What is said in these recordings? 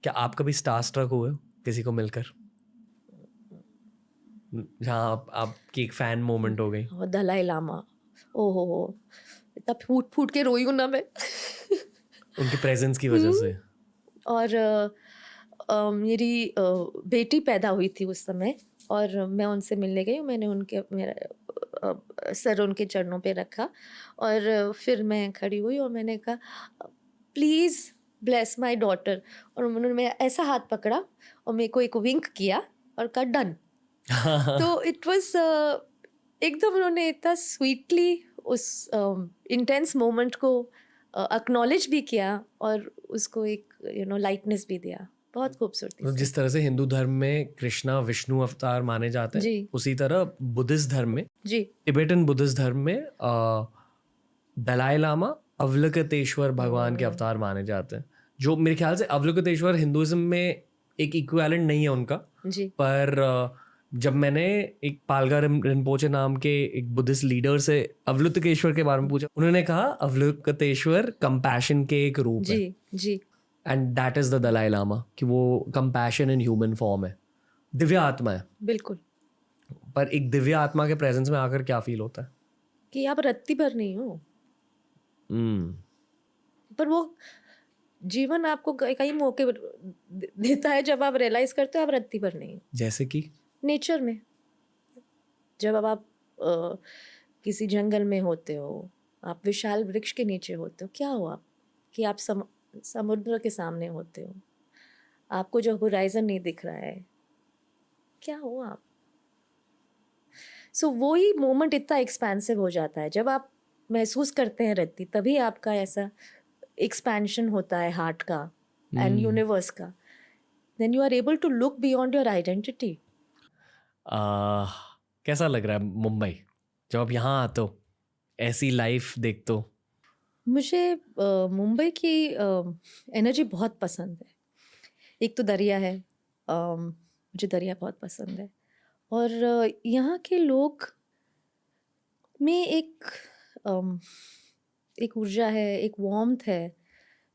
क्या आप कभी स्टार स्ट्रक हुए हो किसी को मिलकर, जहाँ आपकी एक फैन मोमेंट हो गई? और दलाई लामा, ओहो हो, इतना फूट फूट के रोई हूँ ना मैं। उनकी प्रेजेंस की वजह हम्म, से? और मेरी बेटी पैदा हुई थी उस समय, और मैं उनसे मिलने गई। मैंने उनके मेरा सर उनके चरणों पे रखा, और फिर मैं खड़ी हुई और मैंने कहा प्लीज़ ब्लेस माय डॉटर। और उन्होंने मेरा ऐसा हाथ पकड़ा और मेरे को एक विंक किया और कहा डन। तो इट वाज एकदम उन्होंने इतना स्वीटली उस इंटेंस मोमेंट को एक्नॉलेज भी किया और उसको एक लाइटनेस भी दिया, बहुत खूबसूरती तो से। जिस तरह से हिंदू धर्म में कृष्णा विष्णु अवतार माने जाते हैं, जी उसी तरह बुद्धिस्ट धर्म में, जी। टिबेटन बुद्धिस्ट धर्म में दलाई लामा अवलोकितेश्वर भगवान के अवतार माने जाते हैं। जो मेरे ख्याल से अवलोकितेश्वर हिंदुइज्म में एक इक्विवेलेंट नहीं है उनका, जी पर जब मैंने एक पालगा रिम्पोचे नाम के एक बुद्धिस्ट लीडर से अवलोकितेश्वर के बारे में पूछा, उन्होंने कहा अवलोकितेश्वर कंपैशन के एक रूप जी है, जी। And that is the Dalai Lama, कि वो कंपैशन इन ह्यूमन फॉर्म है, दिव्य आत्मा है। बिल्कुल। पर एक दिव्य आत्मा के प्रेजेंस में आकर क्या फील होता है? कि आप रत्ती भर नहीं हो, हम्म। पर वो जीवन आपको कई मौके देता है जब आप रियलाइज करते हो आप रत्ती भर नहीं हो। जैसे कि? नेचर में जब अब आप किसी जंगल में होते हो, आप विशाल वृक्ष के नीचे होते हो, क्या हो आप कि आप समुद्र के सामने होते हो, आपको जो होराइजन नहीं दिख रहा है, क्या हो आप। सो वो ही मोमेंट इतना एक्सपेंसिव हो जाता है जब आप महसूस करते हैं रत्ती, तभी आपका ऐसा एक्सपेंशन होता है हार्ट का एंड यूनिवर्स का। Then you are able to look beyond your identity. कैसा लग रहा है मुंबई जब आप यहाँ आते हो, ऐसी लाइफ देखते हो? मुझे मुंबई की एनर्जी बहुत पसंद है। एक तो दरिया है, मुझे दरिया बहुत पसंद है, और यहाँ के लोग में अम, एक ऊर्जा है, एक वार्मथ है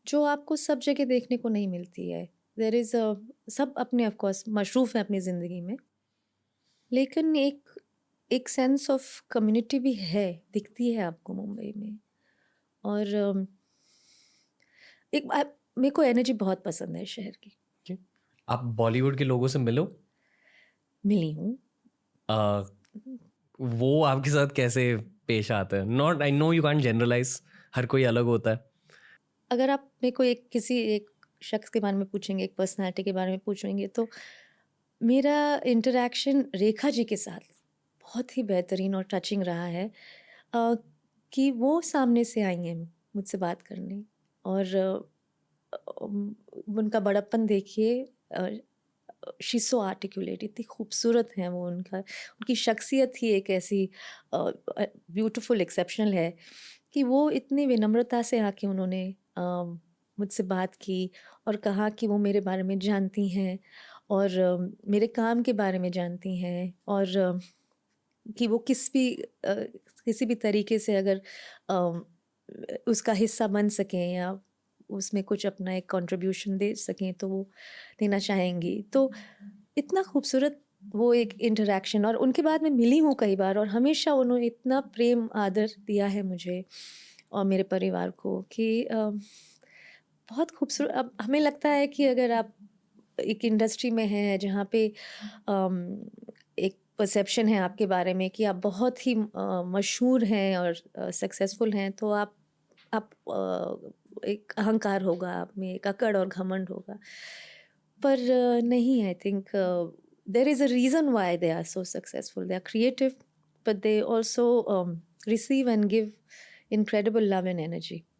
जो आपको सब जगह देखने को नहीं मिलती है। देर इज़ सब अपने ऑफ कोर्स मशरूफ़ हैं अपनी ज़िंदगी में, लेकिन एक एक सेंस ऑफ कम्युनिटी भी है, दिखती है आपको मुंबई में। और मेरे को एनर्जी बहुत पसंद है इस शहर की। Okay. आप बॉलीवुड के लोगों से मिलो? मिली हूँ। आ, वो आपके साथ कैसे पेश आते हैं? Not, I know you can't generalise, हर कोई अलग होता है। अगर आप मेरे को किसी एक शख्स के बारे में पूछेंगे, एक पर्सनैलिटी के बारे में पूछेंगे, तो मेरा इंटरेक्शन रेखा जी के साथ बहुत ही बेहतरीन और टचिंग रहा है। अ, कि वो सामने से आई हैं मुझसे बात करने, और उनका बड़प्पन देखिए, शी सो आर्टिकुलेट, इतनी खूबसूरत हैं वो। उनकी शख्सियत ही एक ऐसी ब्यूटीफुल एक्सेप्शनल है कि वो इतनी विनम्रता से आके उन्होंने मुझसे बात की और कहा कि वो मेरे बारे में जानती हैं और मेरे काम के बारे में जानती हैं, और कि वो किसी भी तरीके से अगर उसका हिस्सा बन सकें या उसमें कुछ अपना एक कंट्रीब्यूशन दे सकें तो वो देना चाहेंगी। तो इतना खूबसूरत वो एक इंटरेक्शन, और उनके बाद मैं मिली हूँ कई बार, और हमेशा उन्होंने इतना प्रेम आदर दिया है मुझे और मेरे परिवार को कि बहुत खूबसूरत। अब हमें लगता है कि अगर आप एक इंडस्ट्री में हैं जहाँ पे एक परसेप्शन है आपके बारे में कि आप बहुत ही मशहूर हैं और सक्सेसफुल हैं, तो आप एक अहंकार होगा आप में, एक अकड़ और घमंड होगा। पर नहीं, I think there is a reason why they are so successful. They are creative, but they also receive and give incredible love and energy.